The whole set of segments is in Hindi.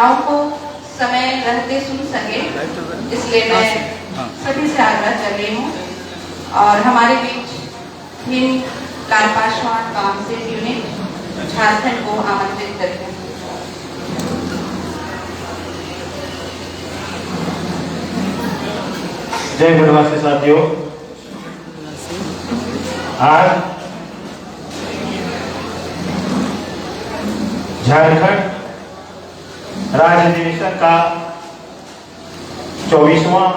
युवाओं को समय रहते सुन सके, इसलिए मैं सभी से आग्रह कर रही हूँ। और हमारे बीच हिंद कार्पासवान काउंसिल यूनिट झारखंड को आमंत्रित करते हैं। जय वनवासी साथियों, आज झारखंड राज्य अधिवेशन का 24वां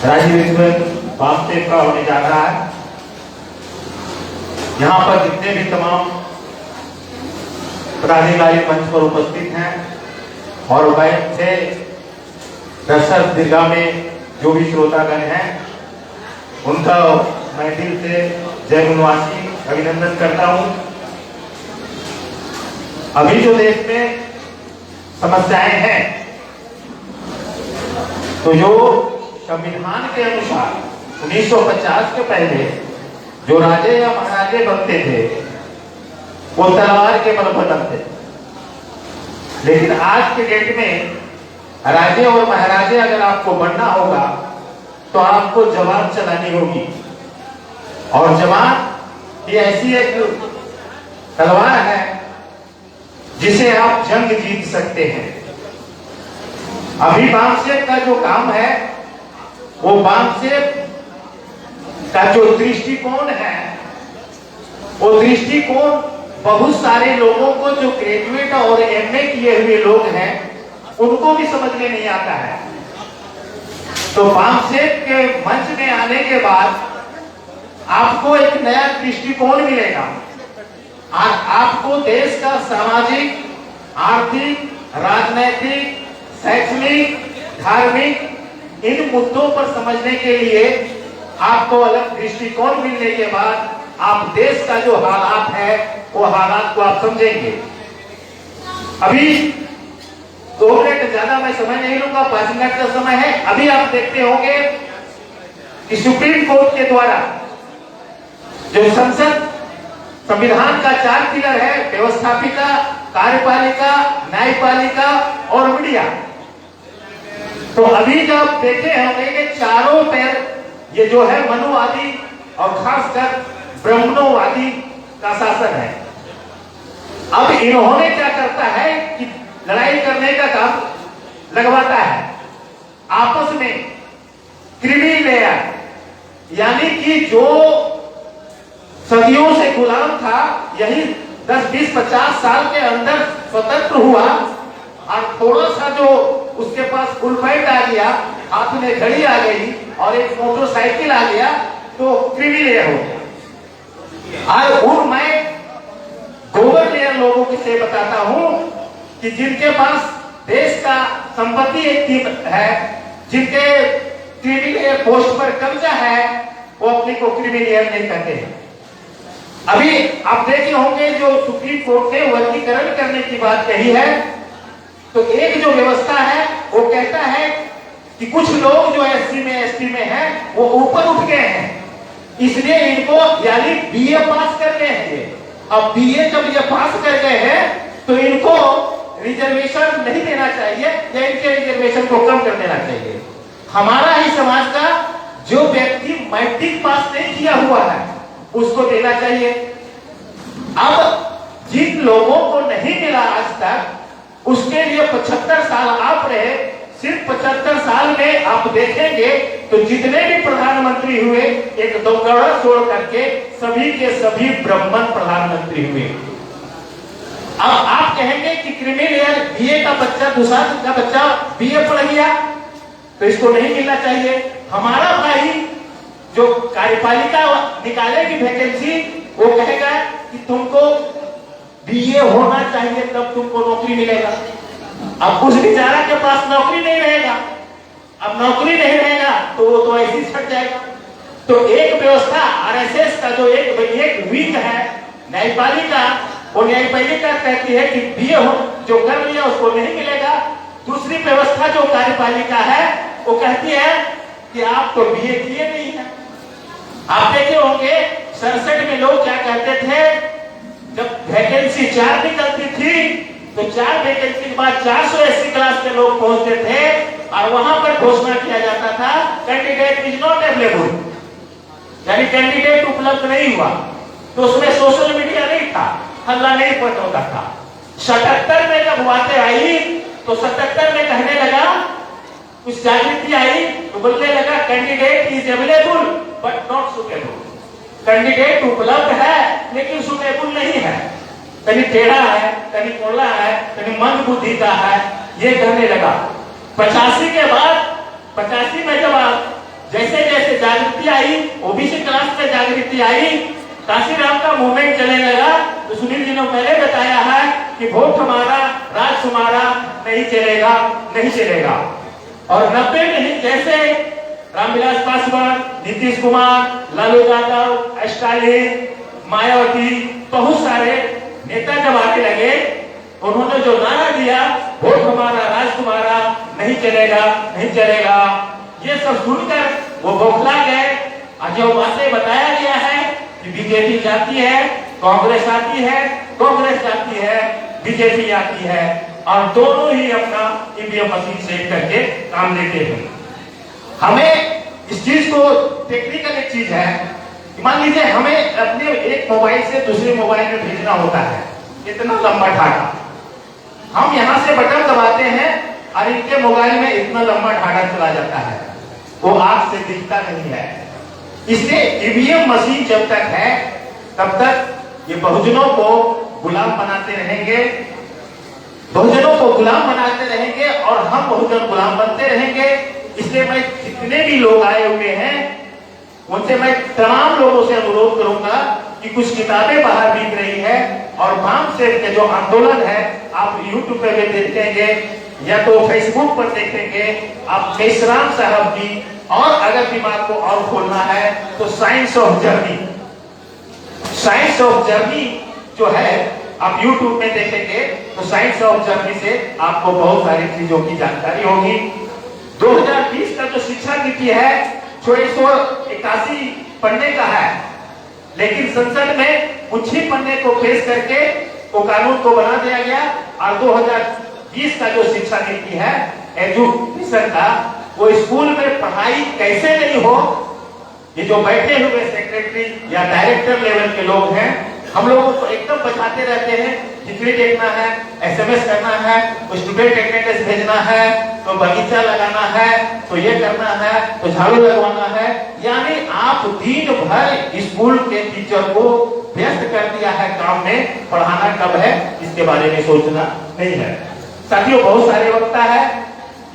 राज्य अधिवेशन वामसेव का होने जा रहा है। यहाँ पर जितने भी तमाम पदाधिकारी मंच पर उपस्थित हैं और वैन से दर्शक दीर्घा में जो भी श्रोतागण हैं, उनका मैं दिल से जय वनवासी अभिनंदन करता हूं। अभी जो देश में समस्याएं हैं, तो जो संविधान के अनुसार 1950 के पहले जो राजे या महाराजे बनते थे, वो तलवार के बल पर बनते थे। लेकिन आज के डेट में राजे और महाराजे अगर आपको बनना होगा तो आपको जवान चलानी होगी। और जवान ये ऐसी एक तलवार है जिसे आप जंग जीत सकते हैं। अभी बामसेव का जो काम है, वो बामसेव का जो दृष्टिकोण है, वो दृष्टिकोण बहुत सारे लोगों को, जो ग्रेजुएट और एमए किए हुए लोग हैं, उनको भी समझ में नहीं आता है। तो बामसेव के मंच में आने के बाद आपको एक नया दृष्टिकोण मिलेगा और आपको देश का सामाजिक, आर्थिक, राजनैतिक, शैक्षणिक, धार्मिक इन मुद्दों पर समझने के लिए आपको अलग दृष्टिकोण मिलने के बाद आप देश का जो हालात है, वो हालात को आप समझेंगे। अभी 2 मिनट ज्यादा मैं समय नहीं लूंगा, 5 मिनट का समय है। अभी आप देखते होंगे कि सुप्रीम कोर्ट के द्वारा जो संसद संविधान का 4 पिलर है, व्यवस्थापिका, कार्यपालिका, न्यायपालिका और मीडिया, तो अभी जब देखे होंगे कि चारों पैर ये जो है मनुवादी और खासकर ब्राह्मणोवादी का शासन है। अब इन्होंने क्या करता है कि लड़ाई करने का काम लगवाता है आपस में क्रीमी लेयर, यानी कि जो सदियों से गुलाम था, यही 10, 20, 50 साल के अंदर स्वतंत्र हुआ और थोड़ा सा जो उसके पास फुल पैंट आ गया, हाथ में घड़ी आ गई और एक मोटरसाइकिल आ गया, तो क्रीमी लेयर हो गया। और मैं गोबर लेयर लोगों से बताता हूं कि जिनके पास देश का संपत्ति एक है, जिनके क्रीमी लेयर पोस्ट पर कब्जा है, वो अपने को क्रीमी लेयर नहीं कहते हैं। अभी आप देखे होंगे जो सुप्रीम कोर्ट ने वर्गीकरण करने की बात कही है, तो एक जो व्यवस्था है वो कहता है कि कुछ लोग जो एससी में, एसटी में हैं, वो ऊपर उठ गए हैं, इसलिए इनको यानी बीए पास कर गए हैं। अब बीए जब ये पास कर गए हैं तो इनको रिजर्वेशन नहीं देना चाहिए या इनके रिजर्वेशन को कम कर देना चाहिए। हमारा ही समाज का जो व्यक्ति मैट्रिक पास नहीं किया हुआ है, उसको देना चाहिए। अब जिन लोगों को नहीं मिला आज तक, उसके लिए 75 साल आप रहे। सिर्फ 75 साल में आप देखेंगे तो जितने भी प्रधानमंत्री हुए, एक दौगड़ा छोड़ करके सभी के सभी ब्राह्मण प्रधानमंत्री हुए। अब आप कहेंगे कि क्रीमी लेयर बीए का बच्चा, दूसरा का बच्चा बीए पढ़ गया तो इसको नहीं मिलना चाहिए। हमारा भाई जो कार्यपालिका निकालेगी वैकेंसी, वो कहेगा कि तुमको बीए होना चाहिए तब तुमको नौकरी मिलेगा। अब उस बेचारा के पास नौकरी नहीं रहेगा, अब नौकरी नहीं रहेगा तो वो तो ऐसे ही छट जाएगा। तो एक व्यवस्था आरएसएस का जो एक विंग है न्यायपालिका, वो न्यायपालिका कहती है कि बीए हो जो कर लिया उसको नहीं मिलेगा। दूसरी व्यवस्था जो कार्यपालिका है वो कहती है कि आप तो बीए किए नहीं है। आप देखे होंगे 67 में लोग क्या कहते थे, जब वैकेंसी 4 निकलती थी तो 4 वैकेंसी के बाद 480 क्लास के लोग पहुंचते थे और वहां पर घोषणा किया जाता था कैंडिडेट इज नॉट अवेलेबल, यानी कैंडिडेट उपलब्ध नहीं हुआ। तो उसमें सोशल मीडिया नहीं था, हल्ला नहीं होता था। 77 में जब बातें आई तो 77 में कहने लगा, कुछ जागृति आई तो बोलने लगा candidate is available but not suitable, candidate उपलब्ध है लेकिन सुटेबल नहीं है, कहीं टेढ़ा है, कहीं कोला है, कहीं मंद बुद्धि का है, ये कहने लगा। 85 के बाद 85 में जब जैसे जैसे जागृति आई, ओबीसी क्लास में जागृति आई, काशीराम का मूवमेंट चलने लगा, तो सुनील जी ने पहले बताया है कि वोट हमारा राज हमारा नहीं चलेगा, नहीं चलेगा। और 90 में जैसे रामविलास पासवान, नीतीश कुमार, लालू यादव, स्टालिन, मायावती, बहुत सारे नेता जब आने लगे, उन्होंने जो नारा दिया वोट हमारा राज तुम्हारा नहीं चलेगा, नहीं चलेगा, ये सब सुनकर वो बौखला गए। और जो बातें बताया गया है कि बीजेपी जाती है, कांग्रेस आती है, कांग्रेस जाती है, बीजेपी आती है, और दोनों ही अपना ईवीएम मशीन सेट करके काम लेते हैं। हमें इस चीज को टेक्निकल एक चीज है, मान लीजिए हमें अपने एक मोबाइल से दूसरे मोबाइल में भेजना होता है, इतना लंबा ढाका, हम यहाँ से बटन दबाते हैं और इनके मोबाइल में इतना लंबा ढाका चला जाता है, वो आंख से दिखता नहीं है। इसलिए ईवीएम मशीन जब तक है तब तक ये बहुजनों को गुलाम बनाते रहेंगे, बहुजनों को गुलाम बनाते रहेंगे और हम बहुजन गुलाम बनते रहेंगे। इसलिए मैं जितने भी लोग आए हुए हैं उनसे मैं तमाम लोगों से अनुरोध करूंगा कि कुछ किताबें बाहर बिक रही है और वाम से जो आंदोलन है आप यूट्यूब पे भी देखेंगे या तो फेसबुक पर देखेंगे आप मेश्राम साहब की, और अगर दिमाग को और खोलना है तो science of journey, science of journey जो है आप यूट्यूब में देखेंगे तो साइंस ऑफ जर्नी से आपको बहुत सारी चीजों की जानकारी होगी। 2020 का जो शिक्षा नीति है 681 पन्ने का है, लेकिन संसद में कुछ ही पन्ने को पेश करके वो कानून को बना दिया गया। और 2020 का जो शिक्षा नीति है एजुकेशन का, वो स्कूल में पढ़ाई कैसे नहीं हो, ये जो बैठे हुए सेक्रेटरी या डायरेक्टर लेवल के लोग हैं, हम लोगों को एकदम बचाते रहते हैं, चिट्ठी देखना है, एसएमएस करना है, स्टूडेंट अटेंडेंस भेजना है, तो बगीचा लगाना है, तो ये करना है, तो झाड़ू लगवाना है, यानी आप दिन भर स्कूल के टीचर को व्यस्त कर दिया है काम में, पढ़ाना कब है इसके बारे में सोचना नहीं है। साथियों बहुत सारे वक्ता है,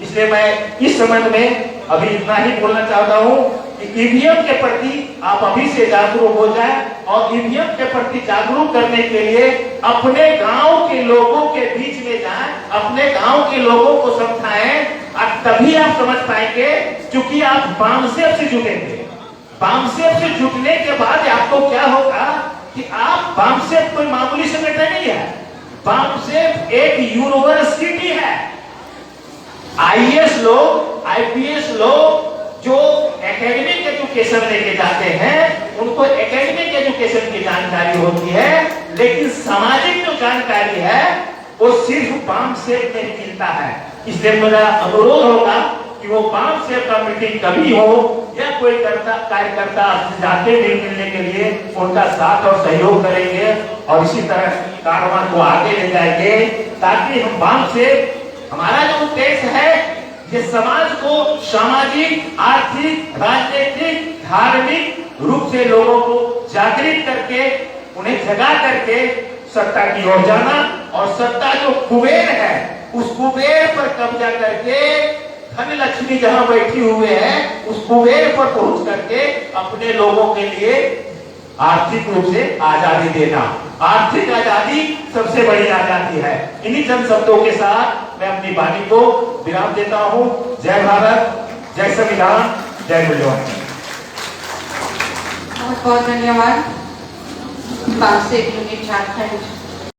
इसलिए मैं इस संबंध में अभी इतना ही बोलना चाहता हूँ कि ईवीएम के प्रति आप अभी से जागरूक हो जाएं और ईवीएम के प्रति जागरूक करने के लिए अपने गांव के लोगों के बीच में जाएं, अपने गांव के लोगों को समझाएं, और तभी आप समझ पाएंगे। क्योंकि आप बामसेफ से जुटेंगे, बामसेफ से जुटने के बाद आपको क्या होगा कि आप बामसेफ कोई मामूली संगठन नहीं है, बामसेफ एक यूनिवर्सिटी है। आईएएस लोग, आईपीएस लोग जो एकेडमिक एजुकेशन लेके जाते हैं उनको एकेडमिक एजुकेशन की जानकारी होती है, लेकिन सामाजिक जो जानकारी है वो सिर्फ बामसेफ में मिलता है। इसलिए मेरा अनुरोध होगा कि वो बामसेफ का मीटिंग कभी हो या कोई कार्यकर्ता जाते मिलने के लिए उनका साथ और सहयोग करेंगे और इसी तरह कारवां को आगे ले जाएंगे, ताकि हम बामसेफ, हमारा जो उद्देश्य है कि समाज को सामाजिक, आर्थिक, राजनीतिक, धार्मिक रूप से लोगों को जागृत करके उन्हें जगा करके सत्ता की ओर जाना, और सत्ता जो कुबेर है उस कुबेर पर कब्जा करके धन लक्ष्मी जहां बैठी हुए हैं उस कुबेर पर पहुंच करके अपने लोगों के लिए आर्थिक रूप से आजादी देना। आर्थिक आजादी सबसे बड़ी आजादी है। इन्हीं चंद शब्दों के साथ मैं अपनी वाणी को विराम देता हूं। जय भारत, जय संविधान, जय मूल्यवान। बहुत बहुत धन्यवाद। बामसेफ यूनिट झारखंड